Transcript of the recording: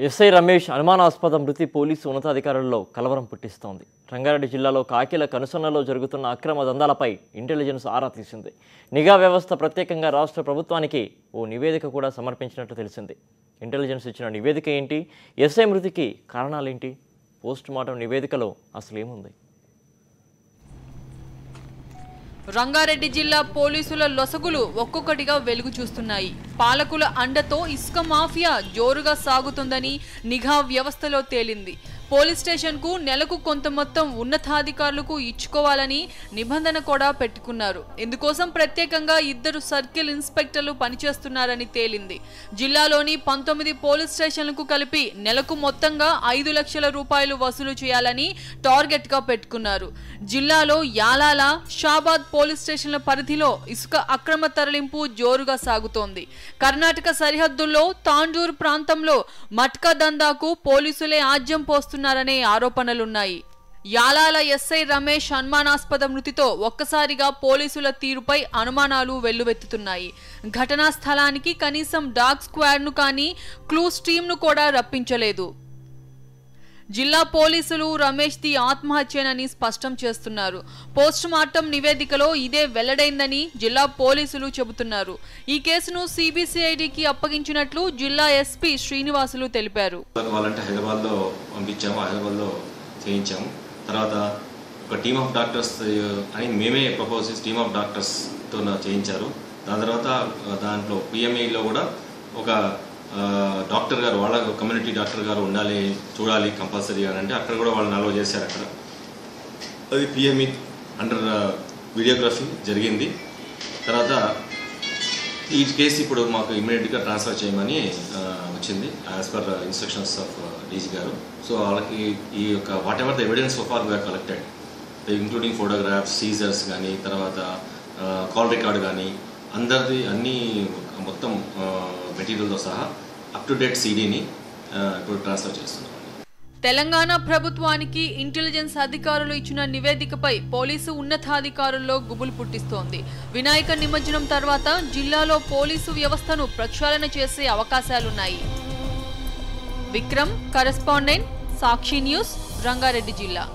SI Ramesh అనుమానాస్పద మృతి police ఉన్నతాధికారుల్లో కలవరం పుట్టిస్తోంది. రంగారెడ్డి జిల్లాలో కాకిల కనుసన్నలో జరుగుతున్న అక్రమ దందాలపై ఇంటెలిజెన్స్ ఆరా తీసింది. నిఘా వ్యవస్థ ప్రత్యేకంగా రాష్ట్ర ప్రభుత్వానికి ఓ నివేదిక కూడా సమర్పించినట్టు తెలిసింది. ఇంటెలిజెన్స్ ఇచ్చిన నివేదిక ఏంటి, ఎస్ఐ మృతికి కారణాలేంటి, పోస్ట్ మార్టం నివేదికలో అసలేముంది? రంగారెడ్డి జిల్లా పోలీసుల లొసగులు ఒక్కొక్కటిగా వెలుగు చూస్తున్నాయి. పాలకుల అండతో ఇసుక మాఫియా జోరుగా సాగుతుందని నిఘా వ్యవస్థలో తేలింది. పోలీస్ స్టేషన్కు నెలకు కొంత మొత్తం ఉన్నతాధికారులకు ఇచ్చుకోవాలని నిబంధన కూడా పెట్టుకున్నారు. ఇందుకోసం ప్రత్యేకంగా 2 సర్కిల్ ఇన్స్పెక్టర్లు పనిచేస్తున్నారని తేలింది. జిల్లాలోని 19 పోలీస్ స్టేషన్లకు కలిపి నెలకు మొత్తంగా 5 లక్షల రూపాయలు వసూలు చేయాలని టార్గెట్ గా పెట్టుకున్నారు. జిల్లాలో యాలాల, షాబాద్ పోలీస్ స్టేషన్ల పరిధిలో ఇసుక అక్రమ తరలింపు జోరుగా సాగుతోంది. కర్ణాటక సరిహద్దుల్లో తాండూరు ప్రాంతంలో మట్కా దందాకు పోలీసులే ఆజ్యం పోస్తున్నారనే ఆరోపణలున్నాయి. యాలాల ఎస్ఐ రమేష్ అనుమానాస్పద మృతితో ఒక్కసారిగా పోలీసుల తీరుపై అనుమానాలు వెల్లువెత్తుతున్నాయి. ఘటనా స్థలానికి కనీసం డాగ్ స్క్వాడ్ను కానీ క్లూస్ టీంను కూడా రప్పించలేదు. జిల్లా పోలీసులు రమేష్ది ఆత్మహత్యనని స్పష్టం చేస్తున్నారు. పోస్ట్ మార్టం నివేదికలో ఇదే వెల్లడైందని జిల్లా పోలీసులు చెబుతున్నారు. ఈ కేసును సిబిసిఐడికి అప్పగించినట్లు జిల్లా ఎస్పీ శ్రీనివాసులు తెలిపారు. హైదరాబాద్లో పంపించాము, హైదరాబాద్లో చేయించాము. తర్వాత ఒక టీమ్ ఆఫ్ డాక్టర్స్ అని మేమే ప్రపోజ్ చేసి టీమ్ ఆఫ్ డాక్టర్స్తో చేయించారు. దాని తర్వాత దాంట్లో పిఎంఈలో కూడా ఒక డాక్టర్ గారు, వాళ్ళ కమ్యూనిటీ డాక్టర్ గారు ఉండాలి, చూడాలి కంపల్సరీ అని అంటే అక్కడ కూడా వాళ్ళని అలౌ చేశారు. అక్కడ అది పిఎంఈ అండర్ వీడియోగ్రఫీ జరిగింది. తర్వాత ఈ కేసు ఇప్పుడు మాకు ఇమ్మీడియట్గా ట్రాన్స్ఫర్ చేయమని వచ్చింది as per instructions of DG గారు. సో వాళ్ళకి ఈ యొక్క whatever the evidence so far we are collected, including photographs, seizures కానీ, తర్వాత కాల్ రికార్డ్ కానీ, అందరిది అన్ని మొత్తం మెటీరియల్తో సహా అప్ టు డేట్ సీడీని ఇప్పుడు ట్రాన్స్ఫర్ చేస్తున్నాం. తెలంగాణ ప్రభుత్వానికి ఇంటెలిజెన్స్ అధికారులు ఇచ్చిన నివేదికపై పోలీసు ఉన్నతాధికారుల్లో గుబులు పుట్టిస్తోంది. వినాయక నిమజ్జనం తర్వాత జిల్లాలో పోలీసు వ్యవస్థను ప్రక్షాళన చేసే అవకాశాలున్నాయి. విక్రమ్, కరెస్పాండెంట్, సాక్షి న్యూస్, రంగారెడ్డి జిల్లా.